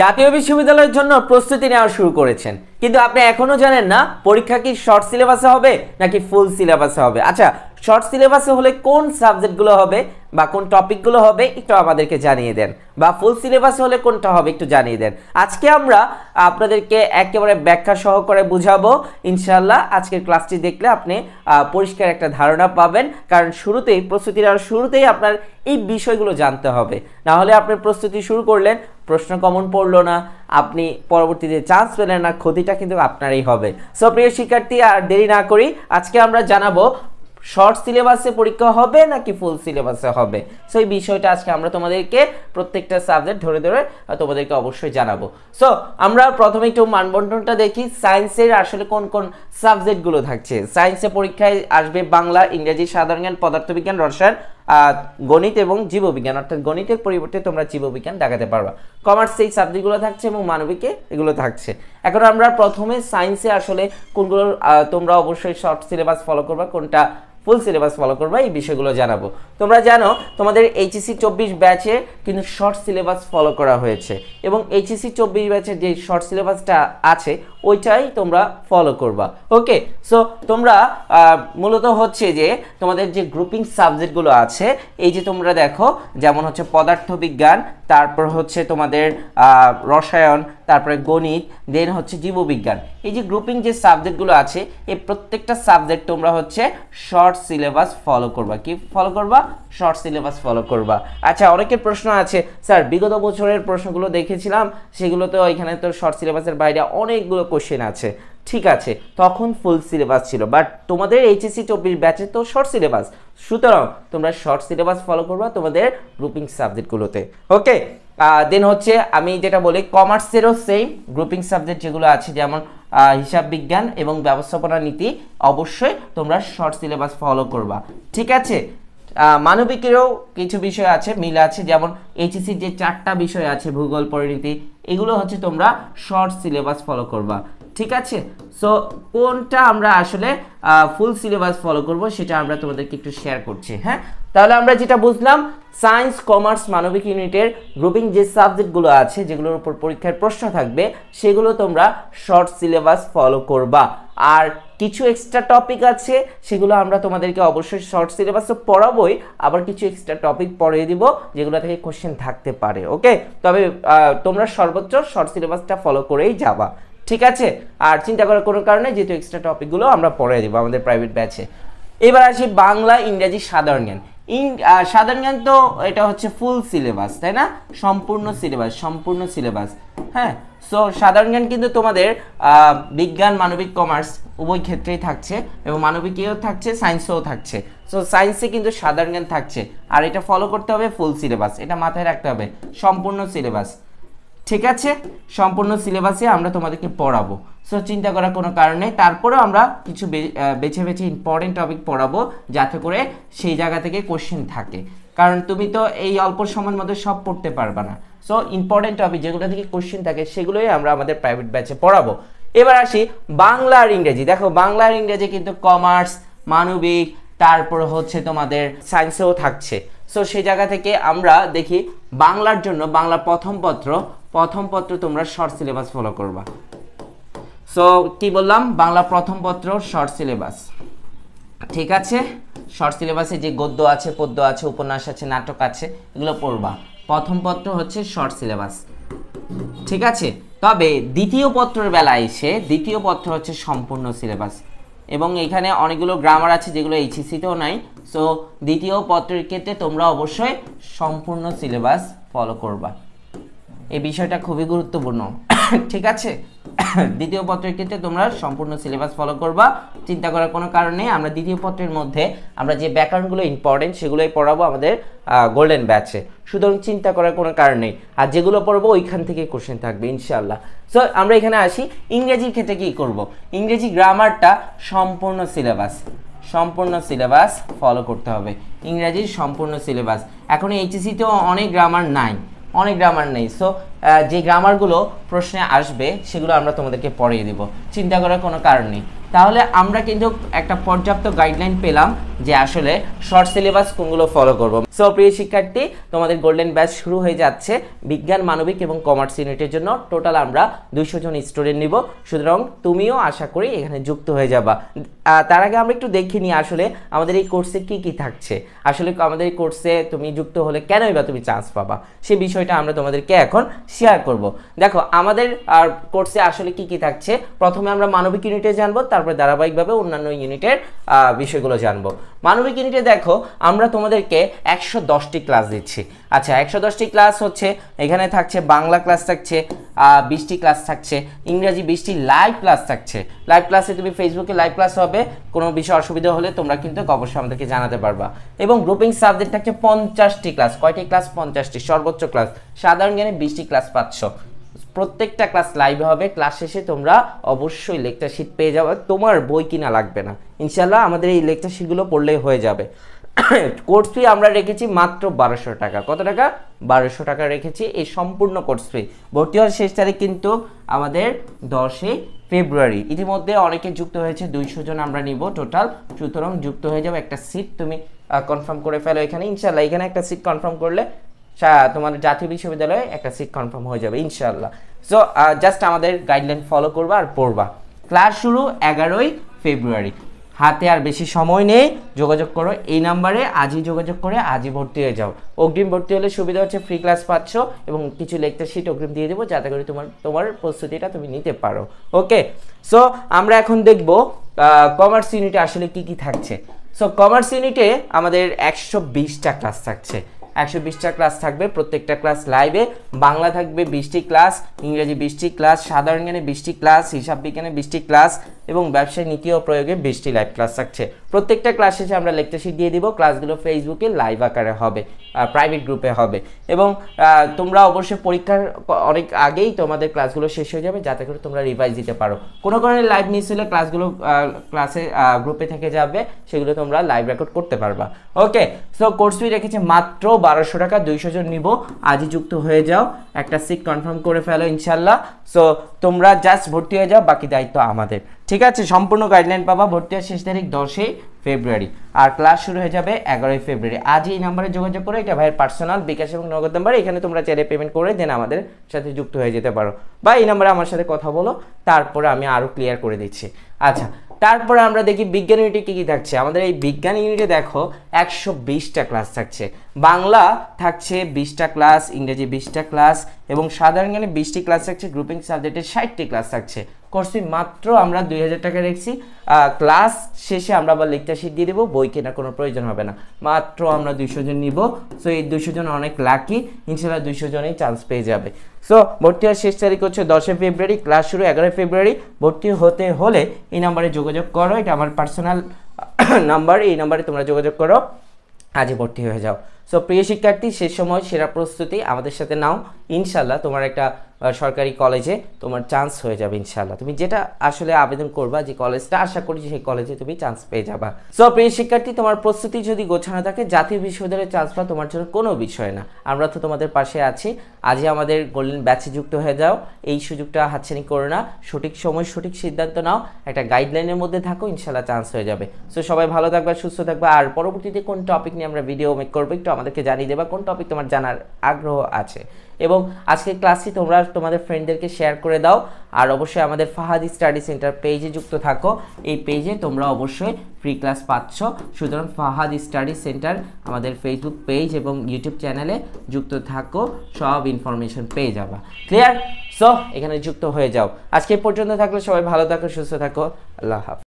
জাতীয় বিশ্ববিদ্যালয়ের জন্য প্রস্তুতি নেওয়া শুরু করেছেন, কিন্তু আপনি এখনো জানেন না পরীক্ষা কি শর্ট সিলেবাসে হবে নাকি ফুল সিলেবাসে হবে। আচ্ছা, শর্ট সিলেবাসে হলে কোন সাবজেক্টগুলো হবে বা কোন টপিকগুলো হবে একটু আমাদেরকে জানিয়ে দেন, বা ফুল সিলেবাসে হলে কোনটা হবে একটু জানিয়ে দেন। আজকে আমরা আপনাদেরকে একেবারে ব্যাখ্যা সহকারে বুঝাবো ইনশাআল্লাহ। আজকের ক্লাসটি দেখলে আপনি পরিষ্কার একটা ধারণা পাবেন, কারণ শুরুতেই প্রস্তুতির শুরুতেই আপনার এই বিষয়গুলো জানতে হবে, না হলে আপনি প্রস্তুতি শুরু করলেন, প্রশ্ন কমন পড়লো না, আপনি পরবর্তীতে চান্স পেলেন না, ক্ষতিটা কিন্তু আপনারই হবে। সো প্রিয় শিক্ষার্থী, আর দেরি না করি আজকে আমরা জানাবো শর্ট সিলেবাসে পরীক্ষা হবে নাকি ফুল সিলেবাসে হবে। সো এই বিষয়টা আজকে আমরা তোমাদেরকে প্রত্যেকটা সাবজেক্ট ধরে ধরে তোমাদেরকে অবশ্যই জানাবো। সো আমরা প্রথমে একটু মানবন্টনটা দেখি। সায়েন্সের আসলে কোন কোন সাবজেক্টগুলো থাকছে। সায়েন্সে পরীক্ষায় আসবে বাংলা, ইংরেজি, সাধারণ জ্ঞান, পদার্থবিজ্ঞান, রসায়ন, গণিত এবং জীববিজ্ঞান, অর্থাৎ গণিতের পরিবর্তে তোমরা জীববিজ্ঞান দেখাতে পারবা। কমার্সে এই সাবজেক্টগুলো থাকছে এবং মানবিকে এগুলো থাকছে। এখন আমরা প্রথমে সায়েন্সে আসলে কোনগুলো তোমরা অবশ্যই শর্ট সিলেবাস ফলো করবা, কোনটা ফুল সিলেবাস ফলো করবা, এই বিষয়গুলো জানাবো। তোমরা জানো তোমাদের এইচএসসি 24 ব্যাচে কিন্তু শর্ট সিলেবাস ফলো করা হয়েছে, এবং এইচএসসি 24 ব্যাচের যে শর্ট সিলেবাসটা আছে ওইটাই তোমরা ফলো করবা। ওকে, সো তোমরা মূলত হচ্ছে যে তোমাদের যে গ্রুপিং সাবজেক্টগুলো আছে, এই যে তোমরা দেখো, যেমন হচ্ছে পদার্থবিজ্ঞান, তারপর হচ্ছে তোমাদের রসায়ন, তারপরে গণিত, দেন হচ্ছে জীববিজ্ঞান, এই যে গ্রুপিং যে সাবজেক্টগুলো আছে এই প্রত্যেকটা সাবজেক্ট তোমরা হচ্ছে শর্ট সিলেবাস ফলো করবা। কি ফলো করবা? শর্ট সিলেবাস ফলো করবা। আচ্ছা, অনেকের প্রশ্ন আছে, স্যার বিগত বছরের প্রশ্নগুলো দেখেছিলাম, সেগুলো তো এখানে তো শর্ট সিলেবাসের বাইরে অনেকগুলো কোশ্চেন আছে। ঠিক আছে, তখন ফুল সিলেবাস ছিল, বাট তোমাদের এইচএসসি 24 ব্যাচে তো শর্ট সিলেবাস, সুতরাং তোমরা শর্ট সিলেবাস ফলো করবা তোমাদের গ্রুপিং সাবজেক্টগুলোতে। ওকে, দেন হচ্ছে আমি যেটা বলি, কমার্সেরও সেম গ্রুপিং সাবজেক্ট যেগুলো আছে, যেমন হিসাব বিজ্ঞান এবং ব্যবস্থাপনা নীতি, অবশ্যই তোমরা শর্ট সিলেবাস ফলো করবা। ঠিক আছে, মানবিকেরও কিছু বিষয় আছে, মিল আছে, যেমন এইচএসসির যে 4টা বিষয় আছে, ভূগোল, পরিনীতি, এগুলো হচ্ছে তোমরা শর্ট সিলেবাস ফলো করবা। ঠিক আছে, সো কোনটা আমরা আসলে ফুল সিলেবাস ফলো করব সেটা আমরা তোমাদেরকে একটু শেয়ার করছি। হ্যাঁ, তাহলে আমরা যেটা বুঝলাম, সায়েন্স, কমার্স, মানবিক ইউনিটের গ্রুপিং যে সাবজেক্টগুলো আছে, যেগুলোর উপর পরীক্ষার প্রশ্ন থাকবে, সেগুলো তোমরা শর্ট সিলেবাস ফলো করবা। আর কিছু এক্সট্রা টপিক আছে, সেগুলো আমরা তোমাদেরকে অবশ্যই শর্ট সিলেবাস তো পড়াবোই, আবার কিছু এক্সট্রা টপিক পড়িয়ে দিব যেগুলো থেকে কোশ্চেন থাকতে পারে। ওকে, তবে তোমরা সর্বোচ্চ শর্ট সিলেবাসটা ফলো করেই যাবা। ঠিক আছে, আর চিন্তা করার কোনো কারণে, যেহেতু এক্সট্রা টপিকগুলো আমরা পড়িয়ে দিব আমাদের প্রাইভেট ব্যাচে। এবার আসি বাংলা, ইংরেজি, সাধারণ জ্ঞান। সাধারণ জ্ঞান তো এটা হচ্ছে ফুল সিলেবাস, তাই না? সম্পূর্ণ সিলেবাস। হ্যাঁ, সো সাধারণ জ্ঞান কিন্তু তোমাদের বিজ্ঞান, মানবিক, কমার্স উভয় ক্ষেত্রেই থাকছে, এবং মানবিকেও থাকছে, সায়েন্সেও থাকছে। সো সায়েন্সে কিন্তু সাধারণ জ্ঞান থাকছে, আর এটা ফলো করতে হবে ফুল সিলেবাস, এটা মাথায় রাখতে হবে, সম্পূর্ণ সিলেবাস। ঠিক আছে, সম্পূর্ণ সিলেবাসে আমরা তোমাদেরকে পড়াবো, সো চিন্তা করার কোনো কারণ নেই। তারপরেও আমরা কিছু বেছে বেছে ইম্পর্টেন্ট টপিক পড়াবো, যাতে করে সেই জায়গা থেকে কোশ্চেন থাকে, কারণ তুমি তো এই অল্প সময়ের মধ্যে সব পড়তে পারবা না। সো ইম্পর্টেন্ট টপিক যেগুলো থেকে কোশ্চেন থাকে সেগুলোই আমরা আমাদের প্রাইভেট ব্যাচে পড়াবো। এবার আসি বাংলা আর ইংরেজি। দেখো, বাংলা আর ইংরেজি কিন্তু কমার্স, মানবিক, তারপর হচ্ছে তোমাদের সায়েন্সেও থাকছে। সো সেই জায়গা থেকে আমরা দেখি, বাংলার জন্য বাংলা প্রথম পত্র তোমরা শর্ট সিলেবাস ফলো করবা। সো কি বললাম, বাংলা প্রথম পত্র শর্ট সিলেবাস। ঠিক আছে, শর্ট সিলেবাসে যে গদ্য আছে, পদ্য আছে, উপন্যাস আছে, নাটক আছে, এগুলো পড়বা। প্রথম পত্র হচ্ছে শর্ট সিলেবাস। ঠিক আছে, তবে দ্বিতীয় পত্রের বেলায় এসে দ্বিতীয় পত্র হচ্ছে সম্পূর্ণ সিলেবাস, এবং এখানে অনেকগুলো গ্রামার আছে যেগুলো এইচএসসিতেও নাই। সো দ্বিতীয় পত্রের ক্ষেত্রে তোমরা অবশ্যই সম্পূর্ণ সিলেবাস ফলো করবা, এই বিষয়টা খুবই গুরুত্বপূর্ণ। ঠিক আছে, দ্বিতীয় পত্রের ক্ষেত্রে তোমরা সম্পূর্ণ সিলেবাস ফলো করবা, চিন্তা করার কোনো কারণ নেই। আমরা দ্বিতীয় পত্রের মধ্যে আমরা যে ব্যাকরণগুলো ইম্পর্টেন্ট সেগুলোই পড়াবো আমাদের গোল্ডেন ব্যাচে, সুতরাং চিন্তা করার কোনো কারণ নেই। আর যেগুলো পড়বো ওইখান থেকে কোশ্চেন থাকবে ইনশাআল্লাহ। সো আমরা এখানে আসি, ইংরেজির ক্ষেত্রে কি করব। ইংরেজি গ্রামারটা সম্পূর্ণ সিলেবাস ফলো করতে হবে, ইংরেজির সম্পূর্ণ সিলেবাস। এখন এইচএসসিতেও অনেক গ্রামার নেই। সো যে গ্রামারগুলো প্রশ্নে আসবে সেগুলো আমরা তোমাদেরকে পড়িয়ে দেব, চিন্তা করার কোনো কারণ নেই। তাহলে আমরা কিন্তু একটা পর্যাপ্ত গাইডলাইন পেলাম যে আসলে শর্ট সিলেবাস কোনগুলো ফলো করব। সো প্রিয় শিক্ষার্থী, তোমাদের গোল্ডেন ব্যাচ শুরু হয়ে যাচ্ছে বিজ্ঞান, মানবিক এবং কমার্স ইউনিটের জন্য। টোটাল আমরা 200 জন স্টুডেন্ট নিব, সুতরাং তুমিও আশা করি এখানে যুক্ত হয়ে যাবা। তার আগে আমরা একটু দেখে নিই আসলে আমাদের এই কোর্সে কি কি থাকছে। আসলে আমাদের এই কোর্সে তুমি যুক্ত হলে কেনই বা তুমি চান্স পাবা, সেই বিষয়টা আমরা তোমাদেরকে এখন শেয়ার করব। দেখো আমাদের কোর্সে আসলে কি কি থাকছে। প্রথমে আমরা মানবিক ইউনিটে জানবো, তারপরে ধারাবাহিকভাবে অন্যান্য ইউনিটের বিষয়গুলো জানবো। মানবিক ইউনিটে দেখো আমরা তোমাদেরকে 110টি ক্লাস দিচ্ছি। আচ্ছা, 110টি ক্লাস হচ্ছে, এখানে থাকছে বাংলা ক্লাস থাকছে 20টি ক্লাস থাকছে, ইংরেজি 20টি লাইভ ক্লাস থাকছে। লাইভ ক্লাসে তুমি ফেসবুকে লাইভ ক্লাস হবে, কোনো বিষয় অসুবিধা হলে তোমরা কিন্তু অবশ্যই আমাদেরকে জানাতে পারবা। এবং গ্রুপিং সাবজেক্ট থাকছে 50টি ক্লাস। কয়টি ক্লাস? 50টি, সর্বোচ্চ ক্লাস। সাধারণ জ্ঞানে 20টি ক্লাস পাচ্ছ। প্রত্যেকটা ক্লাস লাইভে হবে। ক্লাস শেষে তোমরা অবশ্যই লেকচার শিট পেয়ে যাবে, তোমার বই কিনা লাগবে না ইনশাল্লাহ, আমাদের এই লেকচার শিটগুলো পড়লেই হয়ে যাবে। কোর্স ফি আমরা রেখেছি মাত্র 1200 টাকা। কত টাকা? 1200 টাকা রেখেছি এই সম্পূর্ণ কোর্স ফি। ভর্তি হওয়ার শেষ তারিখ কিন্তু আমাদের 10 ফেব্রুয়ারি। ইতিমধ্যে অনেকে যুক্ত হয়েছে, 200 জন আমরা নিব টোটাল, সুতরাং যুক্ত হয়ে যাবে। একটা সিট তুমি কনফার্ম করে ফেলো এখানে ইনশাল্লাহ। এখানে একটা সিট কনফার্ম করলে তোমার জাতীয় বিশ্ববিদ্যালয়ে একটা সিট কনফার্ম হয়ে যাবে ইনশাল্লাহ। সো জাস্ট আমাদের গাইডলাইন ফলো করবা আর পড়বা। ক্লাস শুরু 11 ফেব্রুয়ারি। হাতে আর বেশি সময় নেই, যোগাযোগ করো এই নাম্বারে, আজই যোগাযোগ করে আজই ভর্তি হয়ে যাও। অগ্রিম ভর্তি হলে সুবিধা হচ্ছে ফ্রি ক্লাস পাচ্ছ এবং কিছু লেকচার শিট অগ্রিম দিয়ে দেবো, যাতে করে তোমার প্রস্তুতিটা তুমি নিতে পারো। ওকে, সো আমরা এখন দেখব কমার্স ইউনিটে আসলে কি কি থাকছে। সো কমার্স ইউনিটে আমাদের 120টা ক্লাস থাকছে। 120টা ক্লাস থাকবে, প্রত্যেকটা ক্লাস লাইভে। বাংলা থাকবে 20টি ক্লাস, ইংরেজি 20টি ক্লাস, সাধারণ জ্ঞানে 20টি ক্লাস, হিসাব বিজ্ঞানে 20টি ক্লাস এবং ব্যবসায় নীতি ও প্রয়োগে 20টি লাইভ ক্লাস থাকছে। প্রত্যেকটা ক্লাস শেষে আমরা লেকচার শিট দিয়ে দিব। ক্লাসগুলো ফেসবুকে লাইভ আকারে হবে, প্রাইভেট গ্রুপে হবে। এবং তোমরা অবশ্যই পরীক্ষার অনেক আগেই তোমাদের ক্লাসগুলো শেষ হয়ে যাবে, যাতে করে তোমরা রিভাইজ দিতে পারো। কোনো কারণে লাইভ মিস হলে ক্লাসগুলো ক্লাসে গ্রুপে থেকে যাবে, সেগুলো তোমরা লাইভ রেকর্ড করতে পারবা। ওকে, সো কোর্স ফি রেখেছে মাত্র 1200 টাকা। 200 জন নিব, আজই যুক্ত হয়ে যাও, একটা সিট কনফার্ম করে ফেলো ইনশাল্লাহ। সো তোমরা জাস্ট ভর্তি হয়ে যাও, বাকি দায়িত্ব আমাদের। ঠিক আছে, সম্পূর্ণ গাইডলাইন পাবা। ভর্তি হওয়ার শেষ তারিখ 10 ফেব্রুয়ারি আর ক্লাস শুরু হয়ে যাবে 11 ফেব্রুয়ারি। আজই এই নাম্বারে যোগাযোগ করে, এটা ভাইয়ের পার্সোনাল বিকাশ এবং নগদ নাম্বার, এখানে তোমরা চাইলে পেমেন্ট করে দেন আমাদের সাথে যুক্ত হয়ে যেতে পারো, বা এই নাম্বারে আমার সাথে কথা বলো, তারপরে আমি আরও ক্লিয়ার করে দিচ্ছি। আচ্ছা, তারপরে আমরা দেখি বিজ্ঞান ইউনিটে কী কী থাকছে। আমাদের এই বিজ্ঞান ইউনিটে দেখো 120টা ক্লাস থাকছে। বাংলা থাকছে 20টা ক্লাস, ইংরেজি 20টা ক্লাস এবং সাধারণ জ্ঞানে 20টি ক্লাস থাকছে। গ্রুপিং সাবজেক্টে 60টি ক্লাস থাকছে। কোর্স ফি মাত্র আমরা 2000 টাকা রেখেছি। ক্লাস শেষে আমরা আবার লেকচার শিট দিয়ে দেবো, বই কেনার কোনো প্রয়োজন হবে না। মাত্র আমরা 200 জন নিব। সো এই 200 জন অনেক লাকি, ইনশাল্লাহ 200 জনেই চান্স পেয়ে যাবে। সো ভর্তি হওয়ার শেষ তারিখ হচ্ছে 10 ফেব্রুয়ারি, ক্লাস শুরু 11 ফেব্রুয়ারি। ভর্তি হতে হলে এই নাম্বারে যোগাযোগ করো, এটা আমার পার্সোনাল নাম্বার, এই নাম্বারে তোমরা যোগাযোগ করো, আজই ভর্তি হয়ে যাও। সো প্রিয় শিক্ষার্থী, শেষ সময় সেরা প্রস্তুতি আমাদের সাথে নাও, ইনশাল্লাহ তোমার একটা সরকারি কলেজে তোমার চান্স হয়ে যাবে ইনশাল্লাহ। তুমি যেটা আসলে আবেদন করবা, যে কলেজটা আশা করি সেই কলেজে তুমি চান্স পেয়ে যাবা। সো প্রিয় শিক্ষার্থী, তোমার প্রস্তুতি যদি গোছানো থাকে, জাতীয় বিশ্ববিদ্যালয়ে চান্স পাওয়া তোমার জন্য কোনো বিষয় না। আমরা তো তোমাদের পাশে আছি। আজই আমাদের গোল্ডেন ব্যাচে যুক্ত হয়ে যাও, এই সুযোগটা হাতছানি করো না, সঠিক সময় সঠিক সিদ্ধান্ত নাও, একটা গাইডলাইনের মধ্যে থাকো, ইনশাল্লাহ চান্স হয়ে যাবে। সো সবাই ভালো থাকবা, সুস্থ থাকবা। আর পরবর্তীতে কোন টপিক নিয়ে আমরা ভিডিও মেক করবো একটু আমাদেরকে জানিয়ে দেবা, কোন টপিক তোমার জানার আগ্রহ আছে। এবং আজকের ক্লাসটি তোমরা তোমাদের ফ্রেন্ডদেরকে শেয়ার করে দাও। আর অবশ্যই আমাদের ফাহাদ স্টাডি সেন্টার পেজে যুক্ত থাকো, এই পেজে তোমরা অবশ্যই ফ্রি ক্লাস পাচ্ছ। সুতরাং ফাহাদ স্টাডি সেন্টার আমাদের ফেসবুক পেজ এবং ইউটিউব চ্যানেলে যুক্ত থাকো, সব ইনফরমেশন পেয়ে যাবা। ক্লিয়ার? সো এখানে যুক্ত হয়ে যাও। আজকে পর্যন্ত থাকলে সবাই ভালো থাকো, সুস্থ থাকো, আল্লাহ হাফেজ।